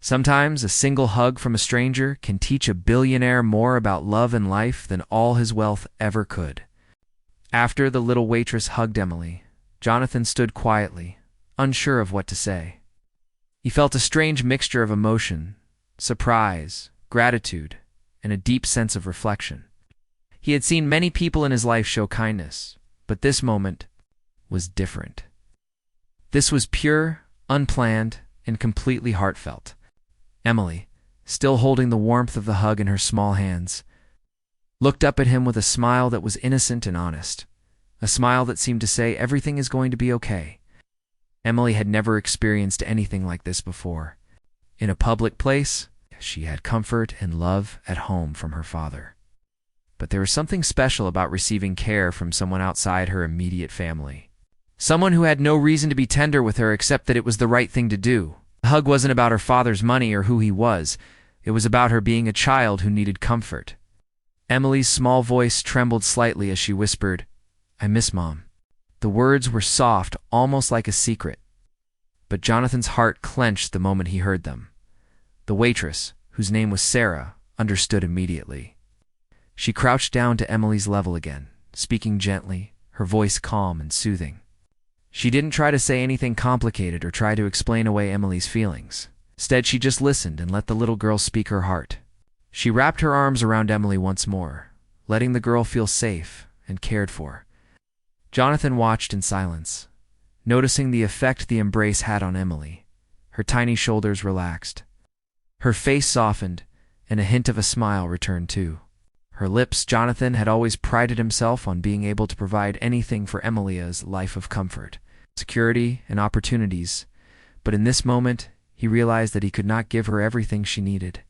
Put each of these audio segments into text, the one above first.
Sometimes a single hug from a stranger can teach a billionaire more about love and life than all his wealth ever could. After the little waitress hugged Emily, Jonathan stood quietly, unsure of what to say. He felt a strange mixture of emotion, surprise, gratitude, and a deep sense of reflection. He had seen many people in his life show kindness, but this moment was different. This was pure, unplanned, and completely heartfelt. Emily, still holding the warmth of the hug in her small hands, looked up at him with a smile that was innocent and honest, a smile that seemed to say everything is going to be okay. Emily had never experienced anything like this before. In a public place, she had comfort and love at home from her father. But there was something special about receiving care from someone outside her immediate family. Someone who had no reason to be tender with her except that it was the right thing to do. The hug wasn't about her father's money or who he was. It was about her being a child who needed comfort. Emily's small voice trembled slightly as she whispered, "I miss Mom." The words were soft, almost like a secret. But Jonathan's heart clenched the moment he heard them. The waitress, whose name was Sarah, understood immediately. She crouched down to Emily's level again, speaking gently, her voice calm and soothing. She didn't try to say anything complicated or try to explain away Emily's feelings. Instead, she just listened and let the little girl speak her heart. She wrapped her arms around Emily once more, letting the girl feel safe and cared for. Jonathan watched in silence, noticing the effect the embrace had on Emily. Her tiny shoulders relaxed. Her face softened, and a hint of a smile returned too. Her lips, Jonathan had always prided himself on being able to provide anything for Emilia's life of comfort, security, and opportunities. But in this moment, he realized that he could not give her everything she needed.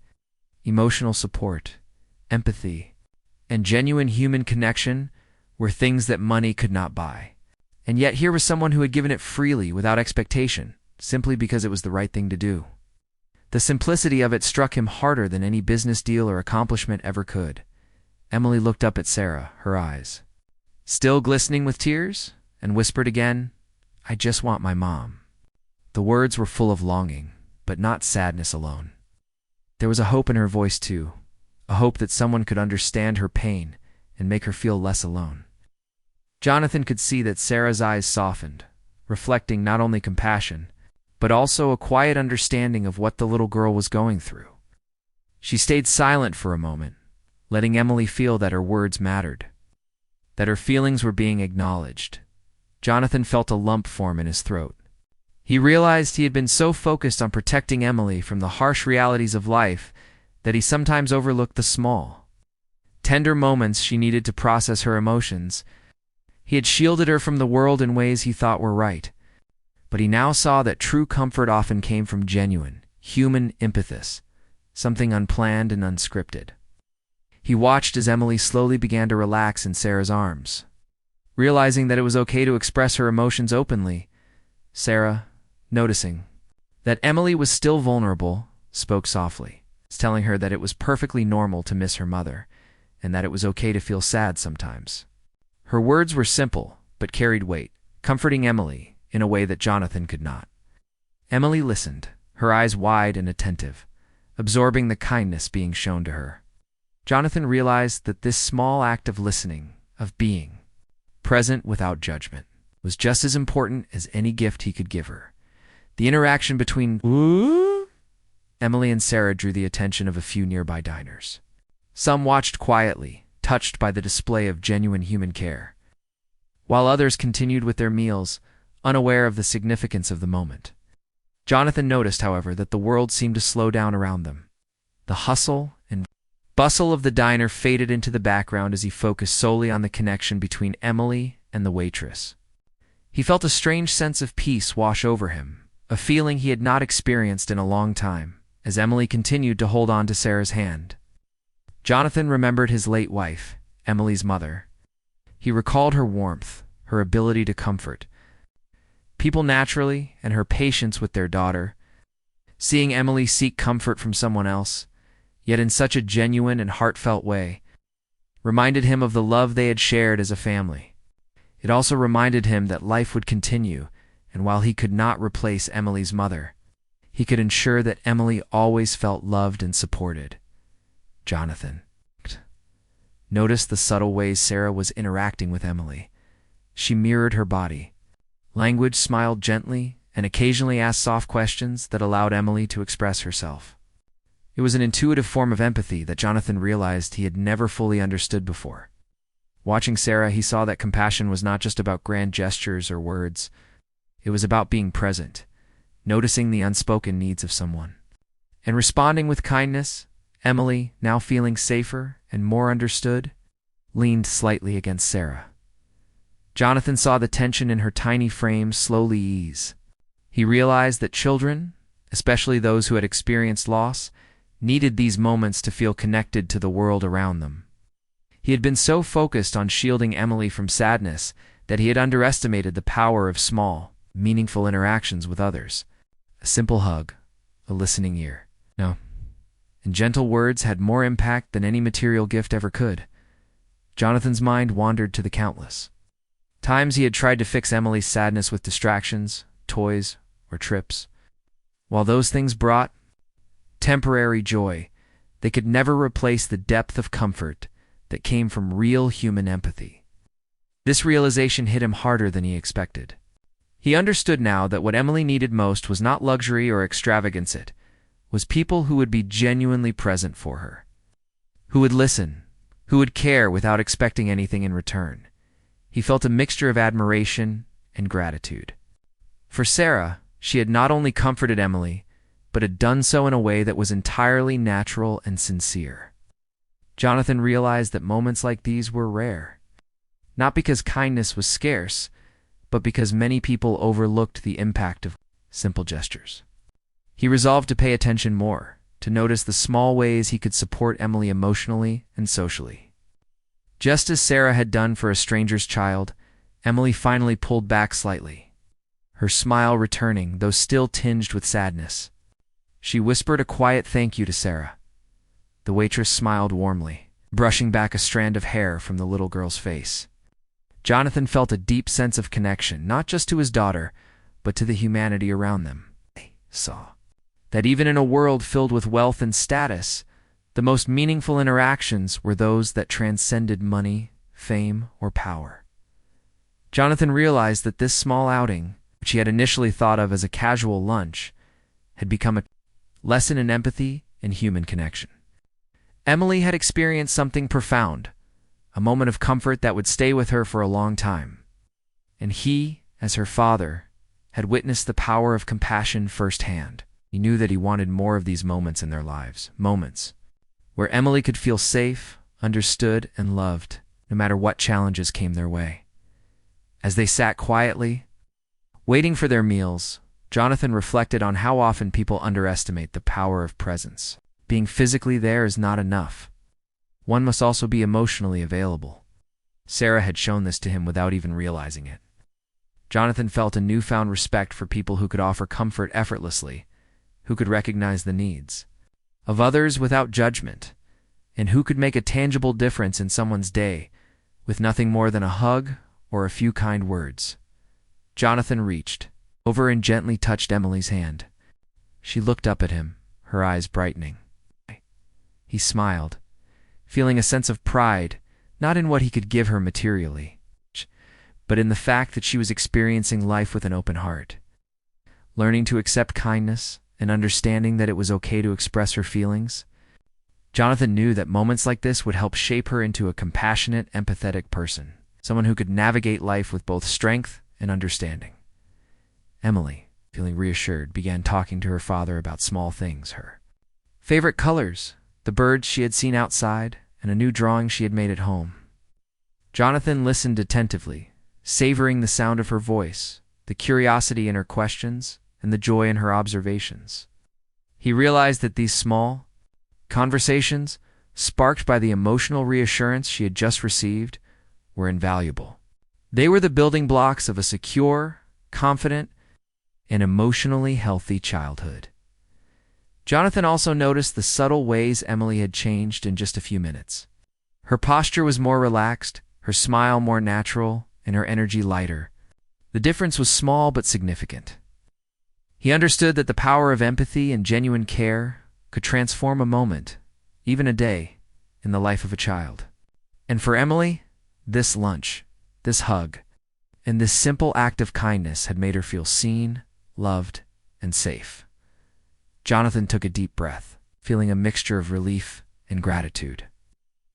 Emotional support, empathy, and genuine human connection were things that money could not buy. And yet here was someone who had given it freely without expectation, simply because it was the right thing to do. The simplicity of it struck him harder than any business deal or accomplishment ever could. Emily looked up at Sarah, her eyes still glistening with tears, and whispered again, "I just want my mom." The words were full of longing, but not sadness alone. There was a hope in her voice too, a hope that someone could understand her pain and make her feel less alone. Jonathan could see that Sarah's eyes softened, reflecting not only compassion, but also a quiet understanding of what the little girl was going through. She stayed silent for a moment, letting Emily feel that her words mattered, that her feelings were being acknowledged. Jonathan felt a lump form in his throat. He realized he had been so focused on protecting Emily from the harsh realities of life that he sometimes overlooked the small, tender moments she needed to process her emotions. He had shielded her from the world in ways he thought were right, but he now saw that true comfort often came from genuine, human empathy, something unplanned and unscripted. He watched as Emily slowly began to relax in Sarah's arms. Realizing that it was okay to express her emotions openly, Sarah, noticing that Emily was still vulnerable, spoke softly, telling her that it was perfectly normal to miss her mother, and that it was okay to feel sad sometimes. Her words were simple, but carried weight, comforting Emily in a way that Jonathan could not. Emily listened, her eyes wide and attentive, absorbing the kindness being shown to her. Jonathan realized that this small act of listening, of being present without judgment, was just as important as any gift he could give her. The interaction between Emily and Sarah drew the attention of a few nearby diners. Some watched quietly, touched by the display of genuine human care, while others continued with their meals, unaware of the significance of the moment. Jonathan noticed, however, that the world seemed to slow down around them. The hustle and bustle of the diner faded into the background as he focused solely on the connection between Emily and the waitress. He felt a strange sense of peace wash over him, a feeling he had not experienced in a long time, as Emily continued to hold on to Sarah's hand. Jonathan remembered his late wife, Emily's mother. He recalled her warmth, her ability to comfort people naturally, and her patience with their daughter. Seeing Emily seek comfort from someone else, yet in such a genuine and heartfelt way, reminded him of the love they had shared as a family. It also reminded him that life would continue, and while he could not replace Emily's mother, he could ensure that Emily always felt loved and supported. Jonathan noticed the subtle ways Sarah was interacting with Emily. She mirrored her body language, smiled gently, and occasionally asked soft questions that allowed Emily to express herself. It was an intuitive form of empathy that Jonathan realized he had never fully understood before. Watching Sarah, he saw that compassion was not just about grand gestures or words. It was about being present, noticing the unspoken needs of someone, and responding with kindness. Emily, now feeling safer and more understood, leaned slightly against Sarah. Jonathan saw the tension in her tiny frame slowly ease. He realized that children, especially those who had experienced loss, needed these moments to feel connected to the world around them. He had been so focused on shielding Emily from sadness that he had underestimated the power of small, meaningful interactions with others. A simple hug, a listening ear. No. And gentle words had more impact than any material gift ever could. Jonathan's mind wandered to the countless times he had tried to fix Emily's sadness with distractions, toys, or trips. While those things brought temporary joy, they could never replace the depth of comfort that came from real human empathy. This realization hit him harder than he expected. He understood now that what Emily needed most was not luxury or extravagance, it was people who would be genuinely present for her, who would listen, who would care without expecting anything in return. He felt a mixture of admiration and gratitude. For Sarah, she had not only comforted Emily, but had done so in a way that was entirely natural and sincere. Jonathan realized that moments like these were rare, not because kindness was scarce, but because many people overlooked the impact of simple gestures. He resolved to pay attention more, to notice the small ways he could support Emily emotionally and socially. Just as Sarah had done for a stranger's child, Emily finally pulled back slightly, her smile returning, though still tinged with sadness. She whispered a quiet thank you to Sarah. The waitress smiled warmly, brushing back a strand of hair from the little girl's face. Jonathan felt a deep sense of connection, not just to his daughter, but to the humanity around them. He saw that even in a world filled with wealth and status, the most meaningful interactions were those that transcended money, fame, or power. Jonathan realized that this small outing, which he had initially thought of as a casual lunch, had become a lesson in empathy and human connection. Emily had experienced something profound, a moment of comfort that would stay with her for a long time. And he, as her father, had witnessed the power of compassion firsthand. He knew that he wanted more of these moments in their lives, moments where Emily could feel safe, understood, and loved, no matter what challenges came their way. As they sat quietly, waiting for their meals, Jonathan reflected on how often people underestimate the power of presence. Being physically there is not enough. One must also be emotionally available. Sarah had shown this to him without even realizing it. Jonathan felt a newfound respect for people who could offer comfort effortlessly, who could recognize the needs of others without judgment, and who could make a tangible difference in someone's day with nothing more than a hug or a few kind words. Jonathan reached over and gently touched Emily's hand. She looked up at him, her eyes brightening. He smiled, feeling a sense of pride, not in what he could give her materially, but in the fact that she was experiencing life with an open heart, learning to accept kindness and understanding that it was okay to express her feelings. Jonathan knew that moments like this would help shape her into a compassionate, empathetic person, someone who could navigate life with both strength and understanding. Emily, feeling reassured, began talking to her father about small things, her favorite colors, the birds she had seen outside, and a new drawing she had made at home. Jonathan listened attentively, savoring the sound of her voice, the curiosity in her questions, and the joy in her observations. He realized that these small conversations, sparked by the emotional reassurance she had just received, were invaluable. They were the building blocks of a secure, confident, and emotionally healthy childhood. Jonathan also noticed the subtle ways Emily had changed in just a few minutes. Her posture was more relaxed, her smile more natural, and her energy lighter. The difference was small but significant. He understood that the power of empathy and genuine care could transform a moment, even a day, in the life of a child. And for Emily, this lunch, this hug, and this simple act of kindness had made her feel seen, loved, and safe. Jonathan took a deep breath, feeling a mixture of relief and gratitude.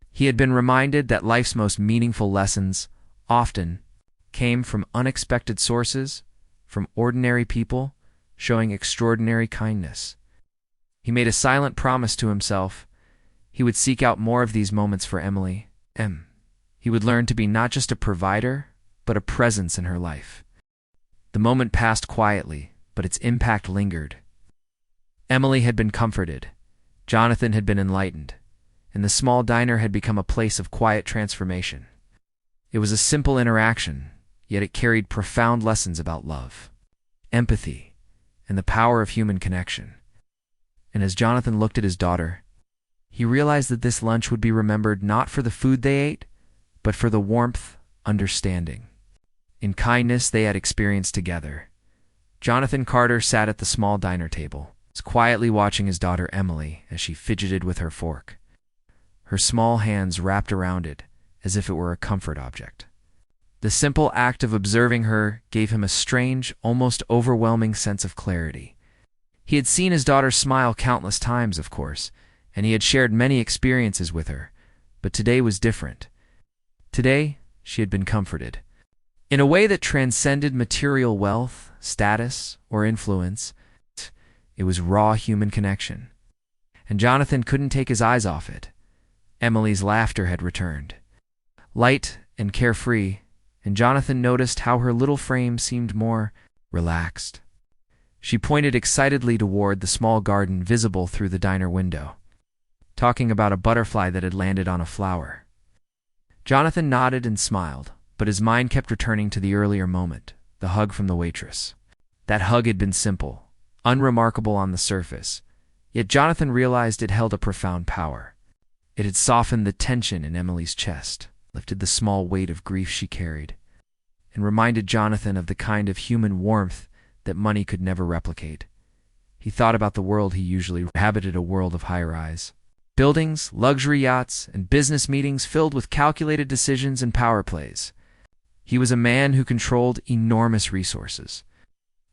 He had been reminded that life's most meaningful lessons often came from unexpected sources, from ordinary people showing extraordinary kindness. He made a silent promise to himself he would seek out more of these moments for Emily. He would learn to be not just a provider, but a presence in her life. The moment passed quietly, but its impact lingered. Emily had been comforted, Jonathan had been enlightened, and the small diner had become a place of quiet transformation. It was a simple interaction, yet it carried profound lessons about love, empathy, and the power of human connection. And as Jonathan looked at his daughter, he realized that this lunch would be remembered not for the food they ate, but for the warmth, understanding, and kindness they had experienced together. Jonathan Carter sat at the small diner table, quietly watching his daughter Emily as she fidgeted with her fork, her small hands wrapped around it as if it were a comfort object. The simple act of observing her gave him a strange, almost overwhelming sense of clarity. He had seen his daughter smile countless times, of course, and he had shared many experiences with her, but today was different. Today, she had been comforted. In a way that transcended material wealth, status, or influence. It was raw human connection. And Jonathan couldn't take his eyes off it. Emily's laughter had returned, light and carefree, and Jonathan noticed how her little frame seemed more relaxed. She pointed excitedly toward the small garden visible through the diner window, talking about a butterfly that had landed on a flower. Jonathan nodded and smiled, but his mind kept returning to the earlier moment, the hug from the waitress. That hug had been simple, unremarkable on the surface, yet Jonathan realized it held a profound power. It had softened the tension in Emily's chest, lifted the small weight of grief she carried, and reminded Jonathan of the kind of human warmth that money could never replicate. He thought about the world he usually inhabited, a world of high-rise buildings, luxury yachts, and business meetings filled with calculated decisions and power plays. He was a man who controlled enormous resources,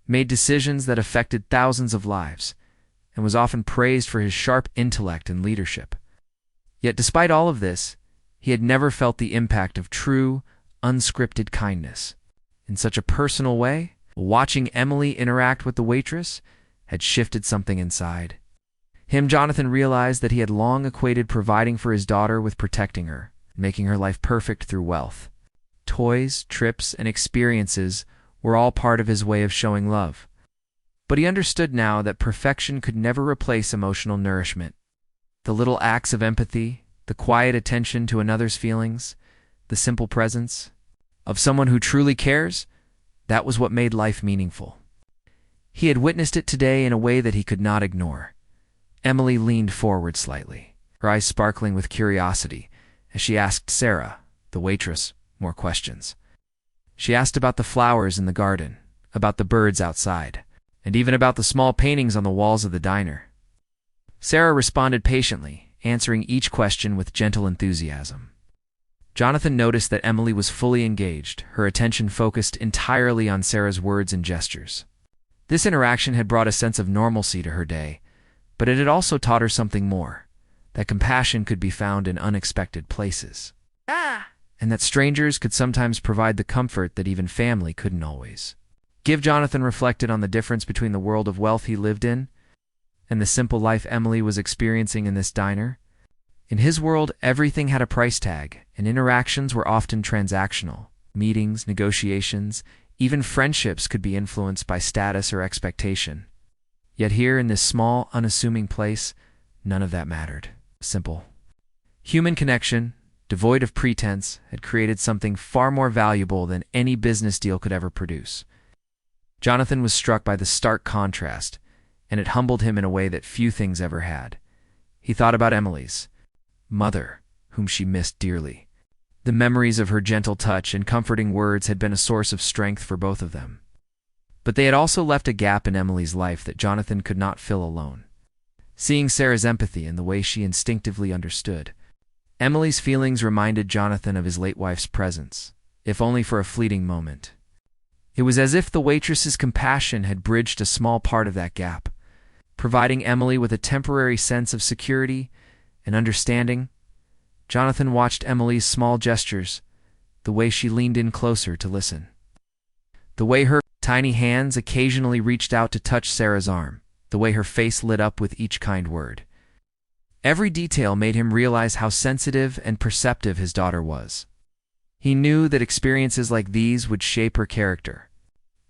made decisions that affected thousands of lives, and was often praised for his sharp intellect and leadership. Yet despite all of this, he had never felt the impact of true, unscripted kindness. In such a personal way, watching Emily interact with the waitress had shifted something inside. Jonathan realized that he had long equated providing for his daughter with protecting her, making her life perfect through wealth. Toys, trips, and experiences were all part of his way of showing love. But he understood now that perfection could never replace emotional nourishment. The little acts of empathy, the quiet attention to another's feelings, the simple presence of someone who truly cares, that was what made life meaningful. He had witnessed it today in a way that he could not ignore. Emily leaned forward slightly, her eyes sparkling with curiosity, as she asked Sarah, the waitress, more questions. She asked about the flowers in the garden, about the birds outside, and even about the small paintings on the walls of the diner. Sarah responded patiently, answering each question with gentle enthusiasm. Jonathan noticed that Emily was fully engaged, her attention focused entirely on Sarah's words and gestures. This interaction had brought a sense of normalcy to her day, but it had also taught her something more, that compassion could be found in unexpected places. And that strangers could sometimes provide the comfort that even family couldn't always give. Jonathan reflected on the difference between the world of wealth he lived in and the simple life Emily was experiencing in this diner. In his world, everything had a price tag, and interactions were often transactional. Meetings, negotiations, even friendships could be influenced by status or expectation. Yet here in this small, unassuming place, none of that mattered. Simple. Human connection, devoid of pretense, had created something far more valuable than any business deal could ever produce. Jonathan was struck by the stark contrast, and it humbled him in a way that few things ever had. He thought about Emily's mother, whom she missed dearly. The memories of her gentle touch and comforting words had been a source of strength for both of them. But they had also left a gap in Emily's life that Jonathan could not fill alone. Seeing Sarah's empathy and the way she instinctively understood, Emily's feelings reminded Jonathan of his late wife's presence, if only for a fleeting moment. It was as if the waitress's compassion had bridged a small part of that gap, providing Emily with a temporary sense of security and understanding. Jonathan watched Emily's small gestures, the way she leaned in closer to listen, the way her tiny hands occasionally reached out to touch Sarah's arm, the way her face lit up with each kind word. Every detail made him realize how sensitive and perceptive his daughter was. He knew that experiences like these would shape her character,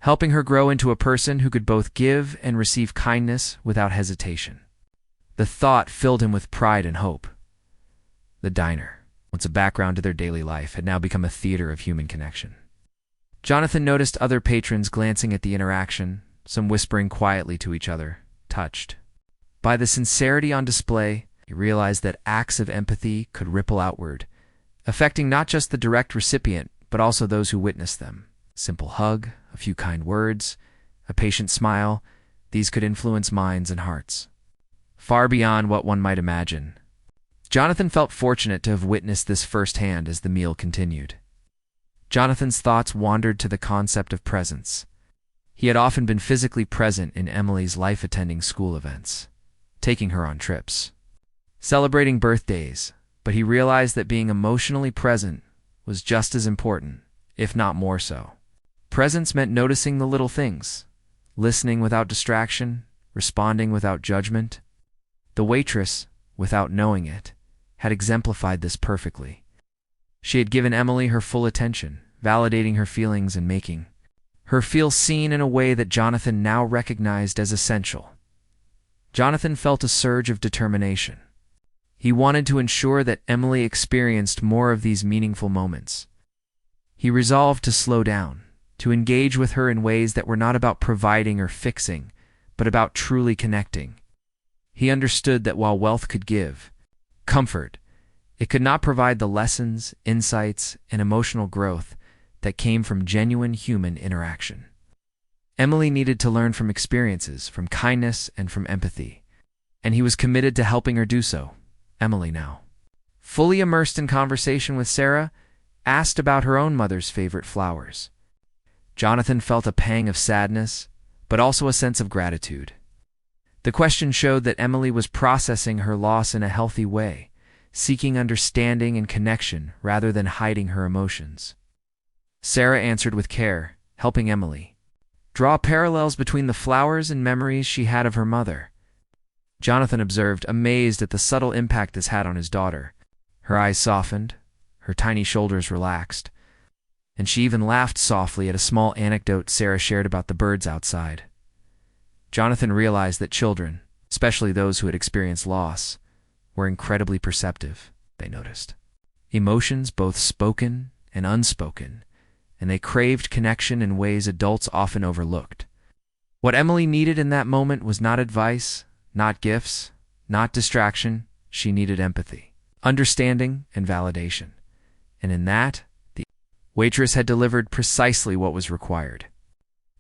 helping her grow into a person who could both give and receive kindness without hesitation. The thought filled him with pride and hope. The diner, once a background to their daily life, had now become a theater of human connection. Jonathan noticed other patrons glancing at the interaction, some whispering quietly to each other, touched by the sincerity on display. He realized that acts of empathy could ripple outward, affecting not just the direct recipient, but also those who witnessed them. A simple hug, a few kind words, a patient smile, these could influence minds and hearts far beyond what one might imagine. Jonathan felt fortunate to have witnessed this firsthand as the meal continued. Jonathan's thoughts wandered to the concept of presence. He had often been physically present in Emily's life, attending school events, taking her on trips, celebrating birthdays, but he realized that being emotionally present was just as important, if not more so. Presence meant noticing the little things, listening without distraction, responding without judgment. The waitress, without knowing it, had exemplified this perfectly. She had given Emily her full attention, validating her feelings and making her feel seen in a way that Jonathan now recognized as essential. Jonathan felt a surge of determination. He wanted to ensure that Emily experienced more of these meaningful moments. He resolved to slow down, to engage with her in ways that were not about providing or fixing, but about truly connecting. He understood that while wealth could give comfort, it could not provide the lessons, insights, and emotional growth that came from genuine human interaction. Emily needed to learn from experiences, from kindness, and from empathy, and he was committed to helping her do so. Emily, now fully immersed in conversation with Sarah, asked about her own mother's favorite flowers. Jonathan felt a pang of sadness, but also a sense of gratitude. The question showed that Emily was processing her loss in a healthy way, seeking understanding and connection rather than hiding her emotions. Sarah answered with care, helping Emily draw parallels between the flowers and memories she had of her mother. Jonathan observed, amazed at the subtle impact this had on his daughter. Her eyes softened, her tiny shoulders relaxed, and she even laughed softly at a small anecdote Sarah shared about the birds outside. Jonathan realized that children, especially those who had experienced loss, were incredibly perceptive. They noticed emotions, both spoken and unspoken, and they craved connection in ways adults often overlooked. What Emily needed in that moment was not advice, not gifts, not distraction. She needed empathy, understanding, and validation. And in that, the waitress had delivered precisely what was required.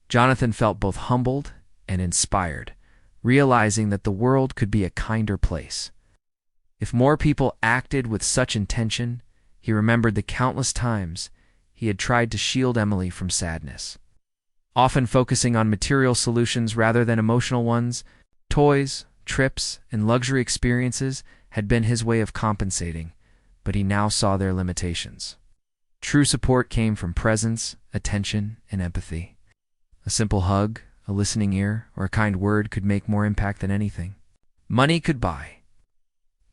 Jonathan felt both humbled and inspired, realizing that the world could be a kinder place if more people acted with such intention. He remembered the countless times he had tried to shield Emily from sadness, often focusing on material solutions rather than emotional ones. Toys, trips, and luxury experiences had been his way of compensating, but he now saw their limitations. True support came from presence, attention, and empathy. A simple hug, a listening ear, or a kind word could make more impact than anything money could buy.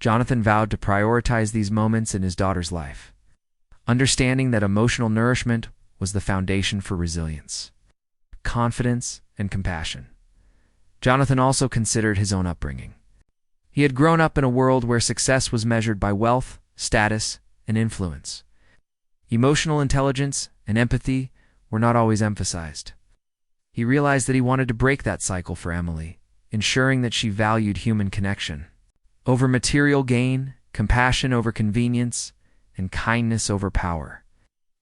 Jonathan vowed to prioritize these moments in his daughter's life, understanding that emotional nourishment was the foundation for resilience, confidence, and compassion. Jonathan also considered his own upbringing. He had grown up in a world where success was measured by wealth, status, and influence. Emotional intelligence and empathy were not always emphasized. He realized that he wanted to break that cycle for Emily, ensuring that she valued human connection over material gain, compassion over convenience, and kindness over power.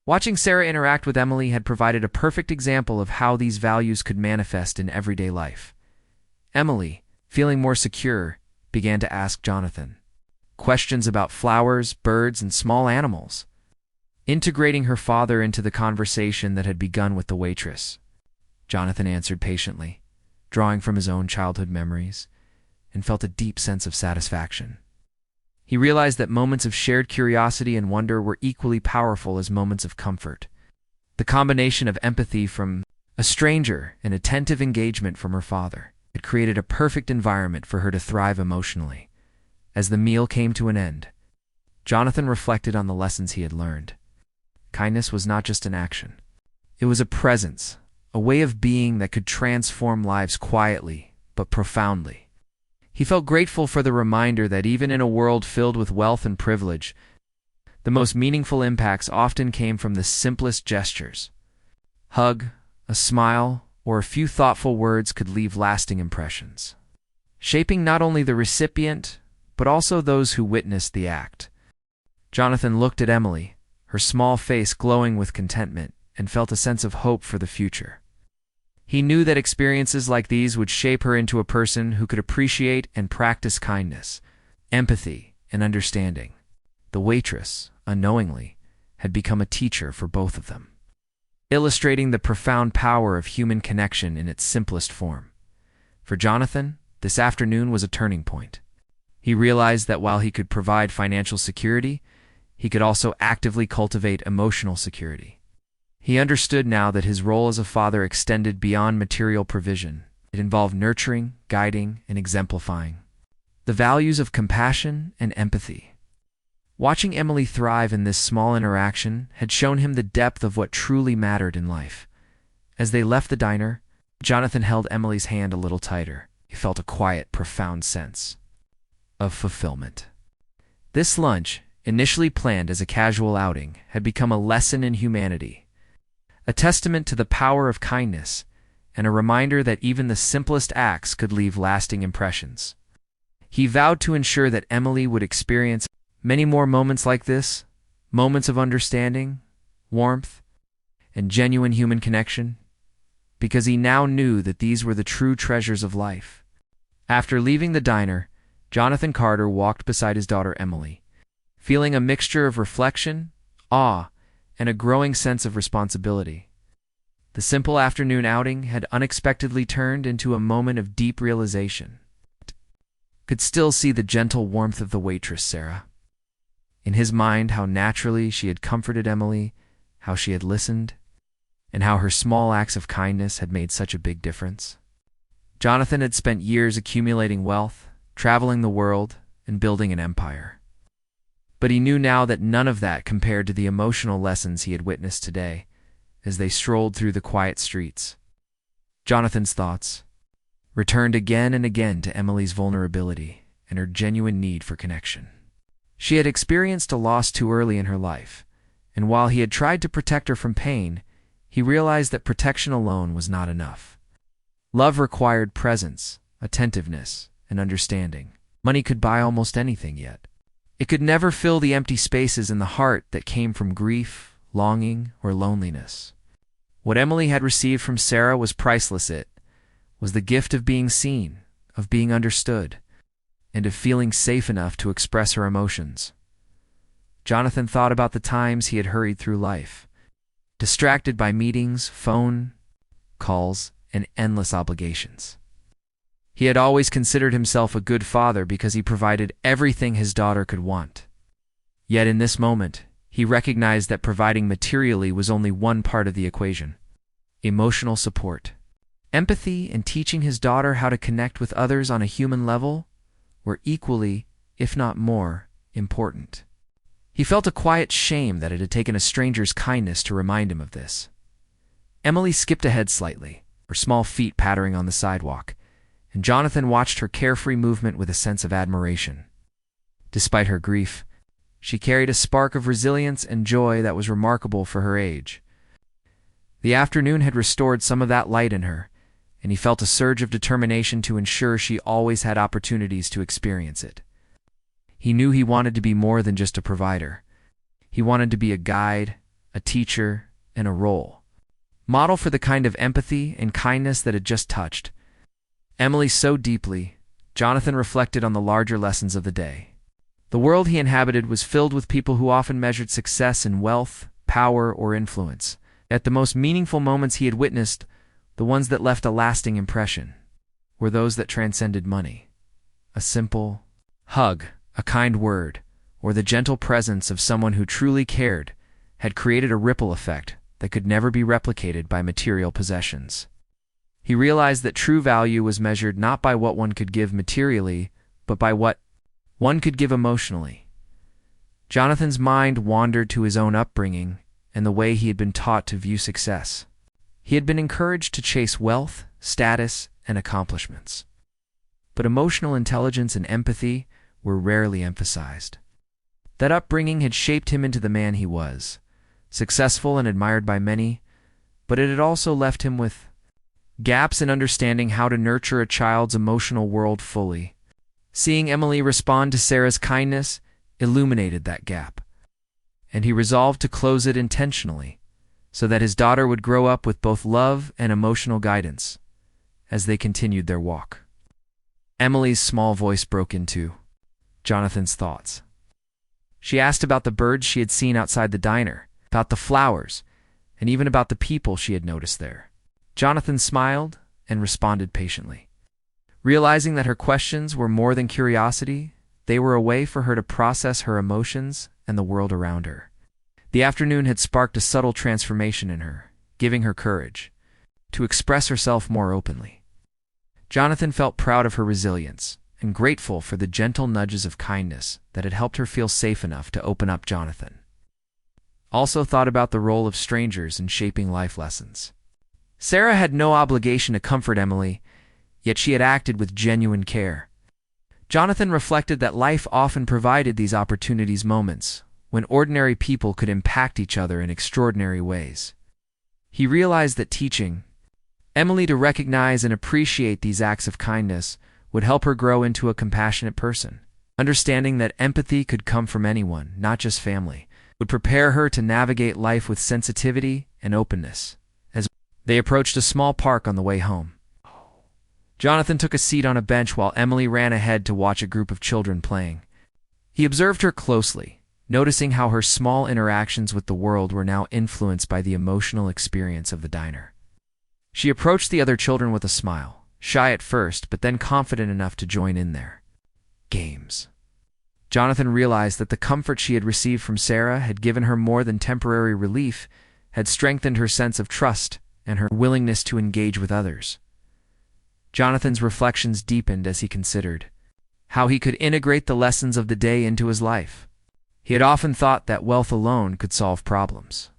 Watching Sarah interact with Emily had provided a perfect example of how these values could manifest in everyday life. Emily, feeling more secure, began to ask Jonathan questions about flowers, birds, and small animals, integrating her father into the conversation that had begun with the waitress. Jonathan answered patiently, drawing from his own childhood memories, and felt a deep sense of satisfaction. He realized that moments of shared curiosity and wonder were equally powerful as moments of comfort. The combination of empathy from a stranger and attentive engagement from her father had created a perfect environment for her to thrive emotionally. As the meal came to an end, Jonathan reflected on the lessons he had learned. Kindness was not just an action. It was a presence, a way of being that could transform lives quietly but profoundly. He felt grateful for the reminder that even in a world filled with wealth and privilege, the most meaningful impacts often came from the simplest gestures. Hug, a smile, or a few thoughtful words could leave lasting impressions, shaping not only the recipient, but also those who witnessed the act. Jonathan looked at Emily, her small face glowing with contentment, and felt a sense of hope for the future. He knew that experiences like these would shape her into a person who could appreciate and practice kindness, empathy, and understanding. The waitress, unknowingly, had become a teacher for both of them, illustrating the profound power of human connection in its simplest form. For Jonathan, this afternoon was a turning point. He realized that while he could provide financial security, he could also actively cultivate emotional security. He understood now that his role as a father extended beyond material provision. It involved nurturing, guiding, and exemplifying the values of compassion and empathy. Watching Emily thrive in this small interaction had shown him the depth of what truly mattered in life. As they left the diner, Jonathan held Emily's hand a little tighter. He felt a quiet, profound sense of fulfillment. This lunch, initially planned as a casual outing, had become a lesson in humanity, a testament to the power of kindness, and a reminder that even the simplest acts could leave lasting impressions. He vowed to ensure that Emily would experience many more moments like this, moments of understanding, warmth, and genuine human connection, because he now knew that these were the true treasures of life. After leaving the diner, Jonathan Carter walked beside his daughter Emily, feeling a mixture of reflection, awe, and a growing sense of responsibility. The simple afternoon outing had unexpectedly turned into a moment of deep realization. Could still see the gentle warmth of the waitress, Sarah. In his mind, how naturally she had comforted Emily, how she had listened, and how her small acts of kindness had made such a big difference. Jonathan had spent years accumulating wealth, traveling the world, and building an empire. But he knew now that none of that compared to the emotional lessons he had witnessed today as they strolled through the quiet streets. Jonathan's thoughts returned again and again to Emily's vulnerability and her genuine need for connection. She had experienced a loss too early in her life, and while he had tried to protect her from pain, he realized that protection alone was not enough. Love required presence, attentiveness, and understanding. Money could buy almost anything, yet it could never fill the empty spaces in the heart that came from grief, longing, or loneliness. What Emily had received from Sarah was priceless. It was the gift of being seen, of being understood, and of feeling safe enough to express her emotions. Jonathan thought about the times he had hurried through life, distracted by meetings, phone calls, and endless obligations. He had always considered himself a good father because he provided everything his daughter could want. Yet in this moment, he recognized that providing materially was only one part of the equation. Emotional support, empathy, and teaching his daughter how to connect with others on a human level were equally, if not more, important. He felt a quiet shame that it had taken a stranger's kindness to remind him of this. Emily skipped ahead slightly, her small feet pattering on the sidewalk, and Jonathan watched her carefree movement with a sense of admiration. Despite her grief, she carried a spark of resilience and joy that was remarkable for her age. The afternoon had restored some of that light in her, and he felt a surge of determination to ensure she always had opportunities to experience it. He knew he wanted to be more than just a provider. He wanted to be a guide, a teacher, and a role model for the kind of empathy and kindness that had just touched Emily so deeply. Jonathan reflected on the larger lessons of the day. The world he inhabited was filled with people who often measured success in wealth, power, or influence. At the most meaningful moments he had witnessed, the ones that left a lasting impression, were those that transcended money. A simple hug, a kind word, or the gentle presence of someone who truly cared had created a ripple effect that could never be replicated by material possessions. He realized that true value was measured not by what one could give materially, but by what one could give emotionally. Jonathan's mind wandered to his own upbringing and the way he had been taught to view success. He had been encouraged to chase wealth, status, and accomplishments. But emotional intelligence and empathy were rarely emphasized. That upbringing had shaped him into the man he was, successful and admired by many, but it had also left him with gaps in understanding how to nurture a child's emotional world fully. Seeing Emily respond to Sarah's kindness illuminated that gap, and he resolved to close it intentionally, so that his daughter would grow up with both love and emotional guidance as they continued their walk. Emily's small voice broke into Jonathan's thoughts. She asked about the birds she had seen outside the diner, about the flowers, and even about the people she had noticed there. Jonathan smiled and responded patiently. Realizing that her questions were more than curiosity, they were a way for her to process her emotions and the world around her. The afternoon had sparked a subtle transformation in her, giving her courage to express herself more openly. Jonathan felt proud of her resilience and grateful for the gentle nudges of kindness that had helped her feel safe enough to open up. Jonathan also thought about the role of strangers in shaping life lessons. Sarah had no obligation to comfort Emily, yet she had acted with genuine care. Jonathan reflected that life often provided these opportunities, moments when ordinary people could impact each other in extraordinary ways. He realized that teaching Emily to recognize and appreciate these acts of kindness would help her grow into a compassionate person. Understanding that empathy could come from anyone, not just family, would prepare her to navigate life with sensitivity and openness. As they approached a small park on the way home, Jonathan took a seat on a bench while Emily ran ahead to watch a group of children playing. He observed her closely, noticing how her small interactions with the world were now influenced by the emotional experience of the diner. She approached the other children with a smile, shy at first, but then confident enough to join in their games. Jonathan realized that the comfort she had received from Sarah had given her more than temporary relief, had strengthened her sense of trust and her willingness to engage with others. Jonathan's reflections deepened as he considered how he could integrate the lessons of the day into his life. He had often thought that wealth alone could solve problems,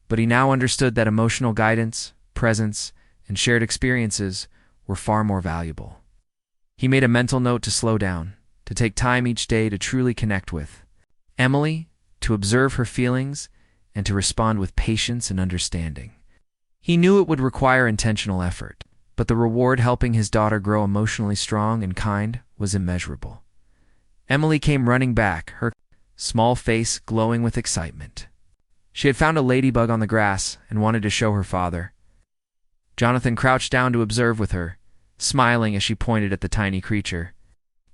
but he now understood that emotional guidance, presence, and shared experiences were far more valuable. He made a mental note to slow down, to take time each day to truly connect with Emily, to observe her feelings, and to respond with patience and understanding. He knew it would require intentional effort, but the reward helping his daughter grow emotionally strong and kind was immeasurable. Emily came running back, her small face glowing with excitement. She had found a ladybug on the grass and wanted to show her father. Jonathan crouched down to observe with her, smiling as she pointed at the tiny creature.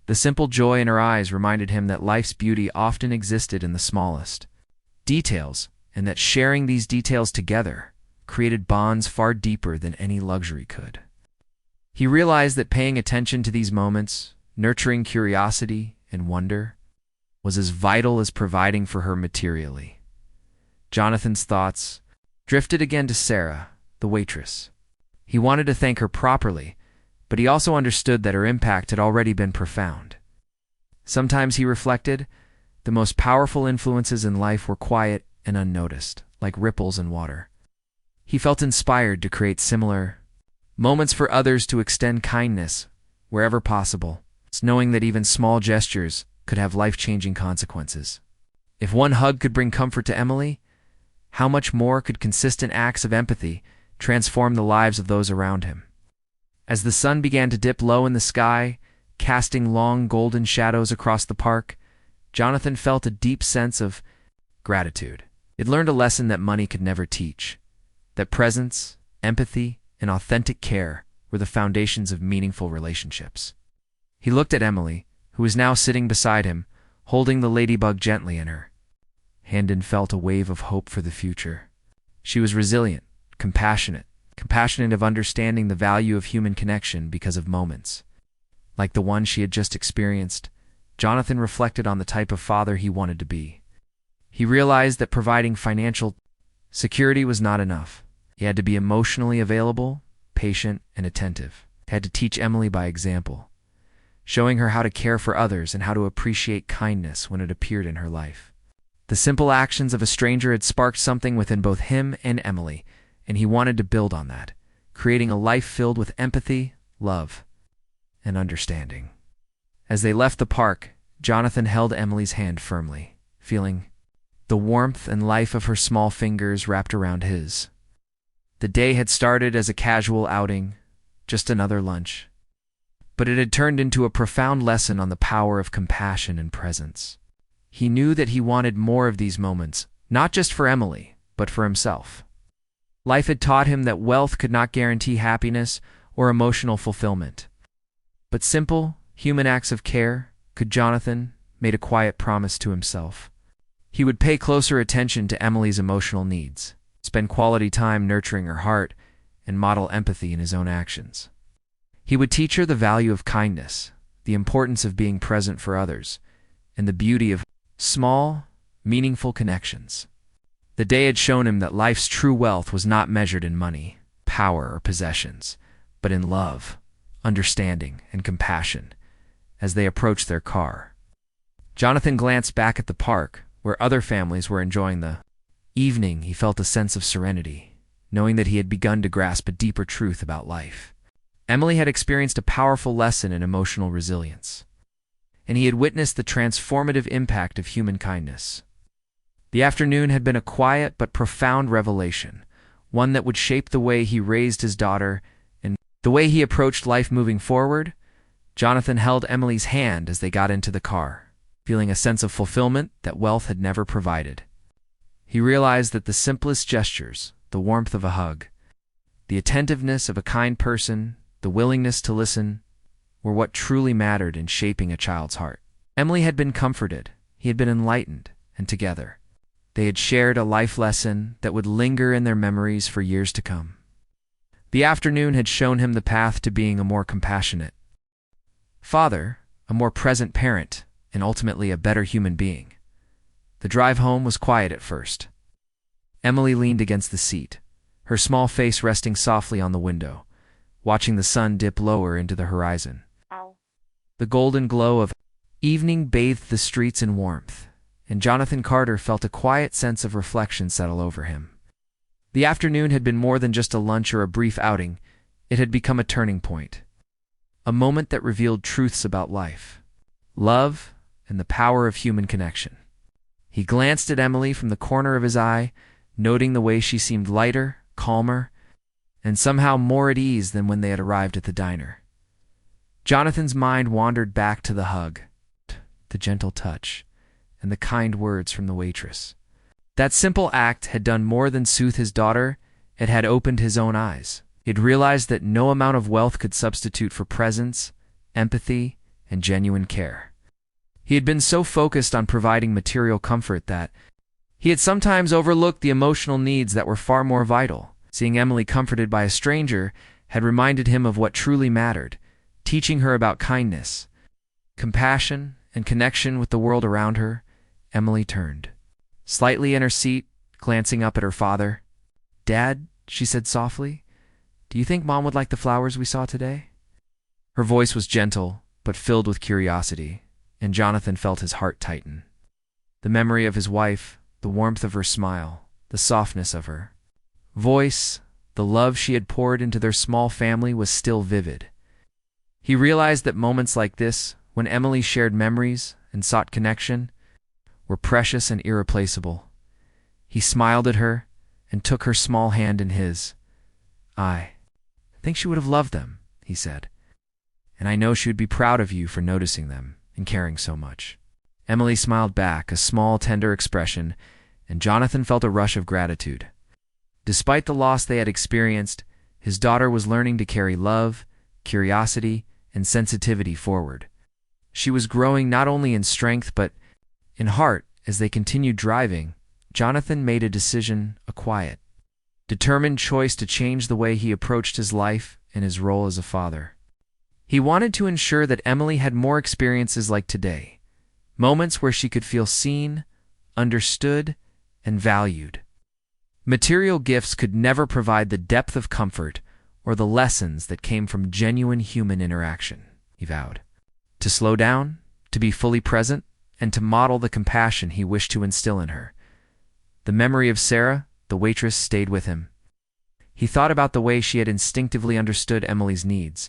The simple joy in her eyes reminded him that life's beauty often existed in the smallest details, and that sharing these details together created bonds far deeper than any luxury could. He realized that paying attention to these moments, nurturing curiosity and wonder, was as vital as providing for her materially. Jonathan's thoughts drifted again to Sarah, the waitress. He wanted to thank her properly, but he also understood that her impact had already been profound. Sometimes, he reflected, the most powerful influences in life were quiet and unnoticed, like ripples in water. He felt inspired to create similar moments for others, to extend kindness wherever possible, knowing that even small gestures could have life-changing consequences. If one hug could bring comfort to Emily, how much more could consistent acts of empathy transform the lives of those around him? As the sun began to dip low in the sky, casting long golden shadows across the park, Jonathan felt a deep sense of gratitude. It learned a lesson that money could never teach, that presence, empathy, and authentic care were the foundations of meaningful relationships. He looked at Emily, who was now sitting beside him, holding the ladybug gently in her hand, and felt a wave of hope for the future. She was resilient, compassionate of understanding the value of human connection because of moments like the one she had just experienced. Jonathan reflected on the type of father he wanted to be. He realized that providing financial security was not enough. He had to be emotionally available, patient, and attentive. He had to teach Emily by example, showing her how to care for others and how to appreciate kindness when it appeared in her life. The simple actions of a stranger had sparked something within both him and Emily, and he wanted to build on that, creating a life filled with empathy, love, and understanding. As they left the park, Jonathan held Emily's hand firmly, feeling the warmth and life of her small fingers wrapped around his. The day had started as a casual outing, just another lunch, but it had turned into a profound lesson on the power of compassion and presence. He knew that he wanted more of these moments, not just for Emily, but for himself. Life had taught him that wealth could not guarantee happiness or emotional fulfillment. But simple, human acts of care could. Jonathan made a quiet promise to himself. He would pay closer attention to Emily's emotional needs, spend quality time nurturing her heart, and model empathy in his own actions. He would teach her the value of kindness, the importance of being present for others, and the beauty of small, meaningful connections. The day had shown him that life's true wealth was not measured in money, power, or possessions, but in love, understanding, and compassion. As they approached their car, Jonathan glanced back at the park, where other families were enjoying the evening. He felt a sense of serenity, knowing that he had begun to grasp a deeper truth about life. Emily had experienced a powerful lesson in emotional resilience, and he had witnessed the transformative impact of human kindness. The afternoon had been a quiet but profound revelation, one that would shape the way he raised his daughter and the way he approached life moving forward. Jonathan held Emily's hand as they got into the car, feeling a sense of fulfillment that wealth had never provided. He realized that the simplest gestures, the warmth of a hug, the attentiveness of a kind person, the willingness to listen, were what truly mattered in shaping a child's heart. Emily had been comforted, he had been enlightened, and together, they had shared a life lesson that would linger in their memories for years to come. The afternoon had shown him the path to being a more compassionate father, a more present parent, and ultimately a better human being. The drive home was quiet at first. Emily leaned against the seat, her small face resting softly on the window, watching the sun dip lower into the horizon. The golden glow of evening bathed the streets in warmth, and Jonathan Carter felt a quiet sense of reflection settle over him. The afternoon had been more than just a lunch or a brief outing. It had become a turning point, a moment that revealed truths about life, love, and the power of human connection. He glanced at Emily from the corner of his eye, noting the way she seemed lighter, calmer, and somehow more at ease than when they had arrived at the diner. Jonathan's mind wandered back to the hug, the gentle touch, and the kind words from the waitress. That simple act had done more than soothe his daughter. It had opened his own eyes. He had realized that no amount of wealth could substitute for presence, empathy, and genuine care. He had been so focused on providing material comfort that he had sometimes overlooked the emotional needs that were far more vital. Seeing Emily comforted by a stranger had reminded him of what truly mattered, teaching her about kindness, compassion, and connection with the world around her. Emily turned slightly in her seat, glancing up at her father. "Dad," she said softly, "do you think Mom would like the flowers we saw today?" Her voice was gentle, but filled with curiosity, and Jonathan felt his heart tighten. The memory of his wife, the warmth of her smile, the softness of her voice, the love she had poured into their small family was still vivid. He realized that moments like this, when Emily shared memories and sought connection, were precious and irreplaceable. He smiled at her and took her small hand in his. "I think she would have loved them," he said, "and I know she would be proud of you for noticing them and caring so much." Emily smiled back, a small, tender expression, and Jonathan felt a rush of gratitude. Despite the loss they had experienced, his daughter was learning to carry love, curiosity, and sensitivity forward. She was growing not only in strength but in heart. As they continued driving, Jonathan made a decision, a quiet, determined choice to change the way he approached his life and his role as a father. He wanted to ensure that Emily had more experiences like today, moments where she could feel seen, understood, and valued. Material gifts could never provide the depth of comfort or the lessons that came from genuine human interaction, he vowed. To slow down, to be fully present, and to model the compassion he wished to instill in her. The memory of Sarah, the waitress, stayed with him. He thought about the way she had instinctively understood Emily's needs,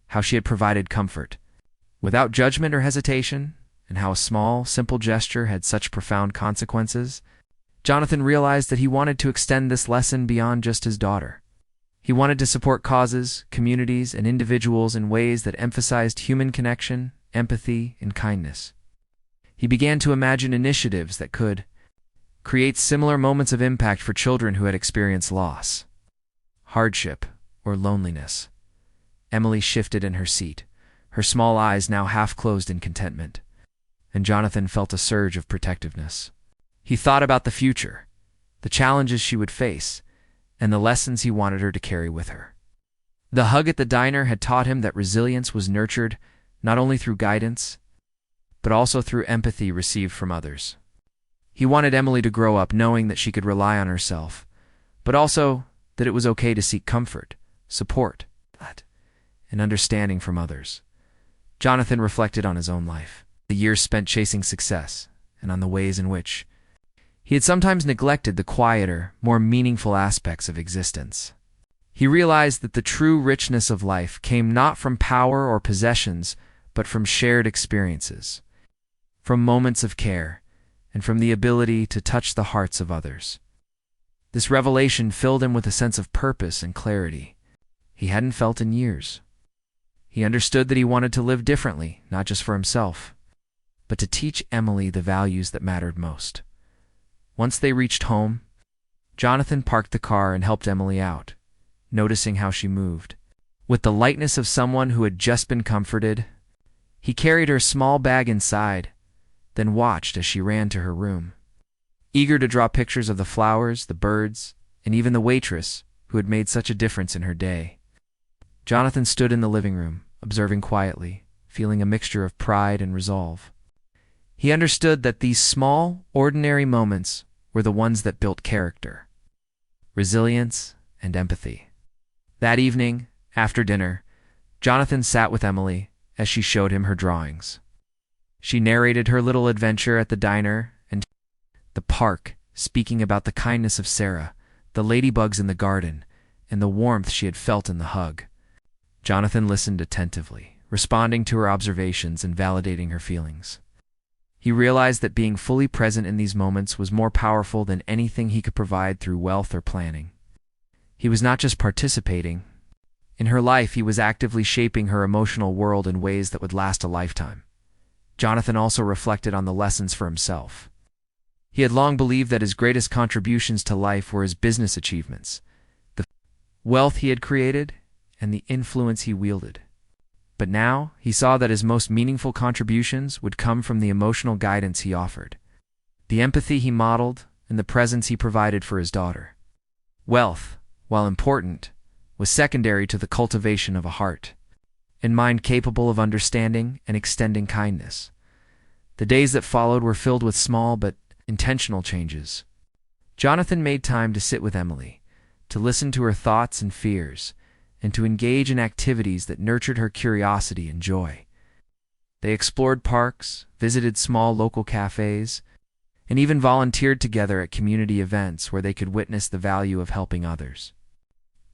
how she had provided comfort, without judgment or hesitation, and how a small, simple gesture had such profound consequences. Jonathan realized that he wanted to extend this lesson beyond just his daughter. He wanted to support causes, communities, and individuals in ways that emphasized human connection, empathy, and kindness. He began to imagine initiatives that could create similar moments of impact for children who had experienced loss, hardship, or loneliness. Emily shifted in her seat, her small eyes now half closed in contentment, and Jonathan felt a surge of protectiveness. He thought about the future, the challenges she would face, and the lessons he wanted her to carry with her. The hug at the diner had taught him that resilience was nurtured not only through guidance, but also through empathy received from others. He wanted Emily to grow up knowing that she could rely on herself, but also that it was okay to seek comfort, support, and understanding from others. Jonathan reflected on his own life, the years spent chasing success, and on the ways in which he had sometimes neglected the quieter, more meaningful aspects of existence. He realized that the true richness of life came not from power or possessions, but from shared experiences, from moments of care, and from the ability to touch the hearts of others. This revelation filled him with a sense of purpose and clarity he hadn't felt in years. He understood that he wanted to live differently, not just for himself, but to teach Emily the values that mattered most. Once they reached home, Jonathan parked the car and helped Emily out, noticing how she moved. With the lightness of someone who had just been comforted, he carried her small bag inside, then watched as she ran to her room. Eager to draw pictures of the flowers, the birds, and even the waitress who had made such a difference in her day. Jonathan stood in the living room, observing quietly, feeling a mixture of pride and resolve. He understood that these small, ordinary moments were the ones that built character, resilience, and empathy. That evening, after dinner, Jonathan sat with Emily as she showed him her drawings. She narrated her little adventure at the diner and the park, speaking about the kindness of Sarah, the ladybugs in the garden, and the warmth she had felt in the hug. Jonathan listened attentively, responding to her observations and validating her feelings. He realized that being fully present in these moments was more powerful than anything he could provide through wealth or planning. He was not just participating. In her life, he was actively shaping her emotional world in ways that would last a lifetime. Jonathan also reflected on the lessons for himself. He had long believed that his greatest contributions to life were his business achievements, the wealth he had created, and the influence he wielded. But now, he saw that his most meaningful contributions would come from the emotional guidance he offered, the empathy he modeled, and the presence he provided for his daughter. Wealth, while important, was secondary to the cultivation of a heart and mind capable of understanding and extending kindness. The days that followed were filled with small but intentional changes. Jonathan made time to sit with Emily, to listen to her thoughts and fears, and to engage in activities that nurtured her curiosity and joy. They explored parks, visited small local cafes, and even volunteered together at community events where they could witness the value of helping others.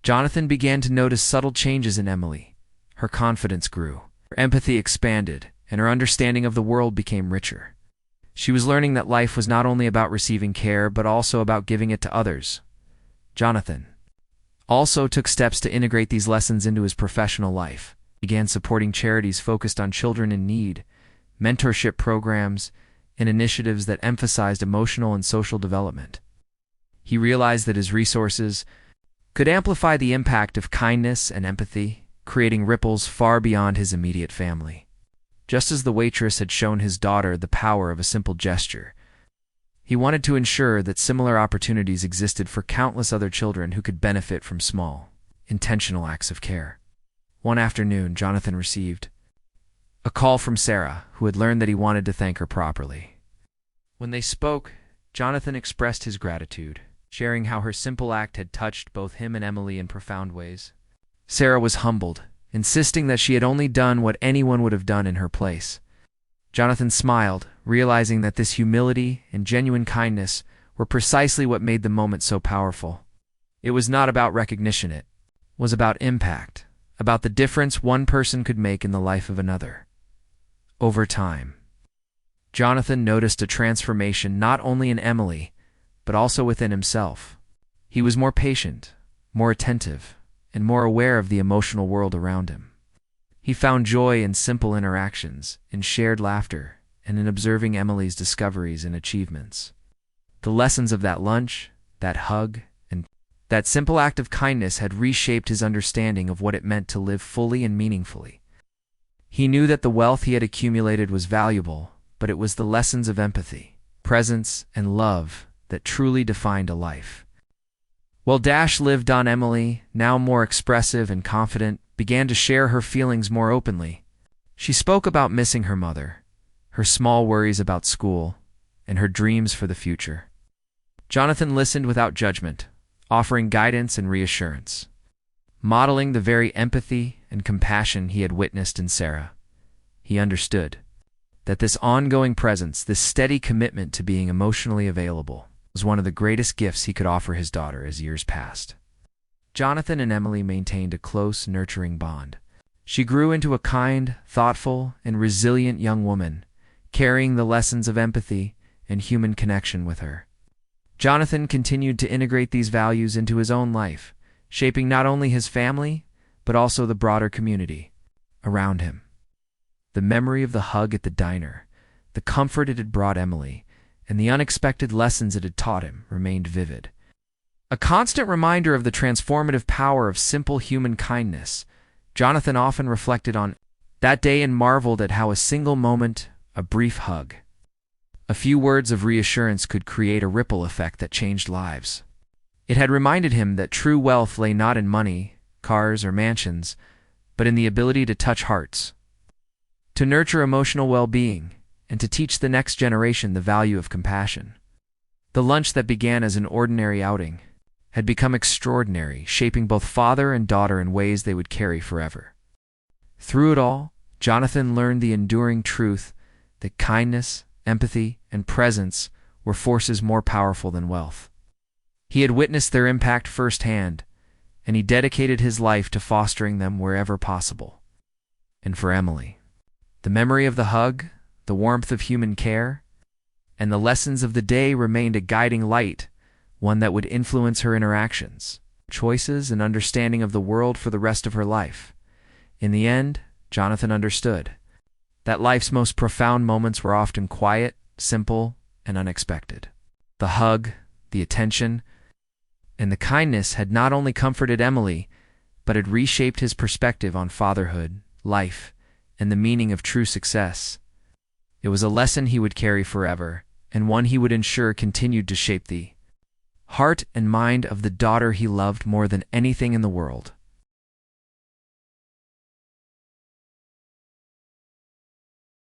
Jonathan began to notice subtle changes in Emily. Her confidence grew, her empathy expanded, and her understanding of the world became richer. She was learning that life was not only about receiving care, but also about giving it to others. Jonathan also took steps to integrate these lessons into his professional life. He began supporting charities focused on children in need, mentorship programs, and initiatives that emphasized emotional and social development. He realized that his resources could amplify the impact of kindness and empathy, creating ripples far beyond his immediate family. Just as the waitress had shown his daughter the power of a simple gesture, he wanted to ensure that similar opportunities existed for countless other children who could benefit from small, intentional acts of care. One afternoon, Jonathan received a call from Sarah, who had learned that he wanted to thank her properly. When they spoke, Jonathan expressed his gratitude, sharing how her simple act had touched both him and Emily in profound ways. Sarah was humbled, insisting that she had only done what anyone would have done in her place. Jonathan smiled, realizing that this humility and genuine kindness were precisely what made the moment so powerful. It was not about recognition, it was about impact, about the difference one person could make in the life of another. Over time, Jonathan noticed a transformation not only in Emily, but also within himself. He was more patient, more attentive, and more aware of the emotional world around him. He found joy in simple interactions, in shared laughter, and in observing Emily's discoveries and achievements. The lessons of that lunch, that hug, and that simple act of kindness had reshaped his understanding of what it meant to live fully and meaningfully. He knew that the wealth he had accumulated was valuable, but it was the lessons of empathy, presence, and love that truly defined a life. While Dash lived on, Emily, now more expressive and confident, began to share her feelings more openly. She spoke about missing her mother, her small worries about school, and her dreams for the future. Jonathan listened without judgment, offering guidance and reassurance, modeling the very empathy and compassion he had witnessed in Sarah. He understood that this ongoing presence, this steady commitment to being emotionally available, was one of the greatest gifts he could offer his daughter as years passed. Jonathan and Emily maintained a close, nurturing bond. She grew into a kind, thoughtful, and resilient young woman, carrying the lessons of empathy and human connection with her. Jonathan continued to integrate these values into his own life, shaping not only his family, but also the broader community around him. The memory of the hug at the diner, the comfort it had brought Emily, and the unexpected lessons it had taught him remained vivid. A constant reminder of the transformative power of simple human kindness, Jonathan often reflected on that day and marveled at how a single moment, a brief hug, a few words of reassurance could create a ripple effect that changed lives. It had reminded him that true wealth lay not in money, cars, or mansions, but in the ability to touch hearts, to nurture emotional well-being, and to teach the next generation the value of compassion. The lunch that began as an ordinary outing had become extraordinary, shaping both father and daughter in ways they would carry forever. Through it all, Jonathan learned the enduring truth that kindness, empathy, and presence were forces more powerful than wealth. He had witnessed their impact firsthand, and he dedicated his life to fostering them wherever possible. And for Emily, the memory of the hug, the warmth of human care, and the lessons of the day remained a guiding light, one that would influence her interactions, choices, and understanding of the world for the rest of her life. In the end, Jonathan understood that life's most profound moments were often quiet, simple, and unexpected. The hug, the attention, and the kindness had not only comforted Emily, but had reshaped his perspective on fatherhood, life, and the meaning of true success. It was a lesson he would carry forever, and one he would ensure continued to shape the heart and mind of the daughter he loved more than anything in the world.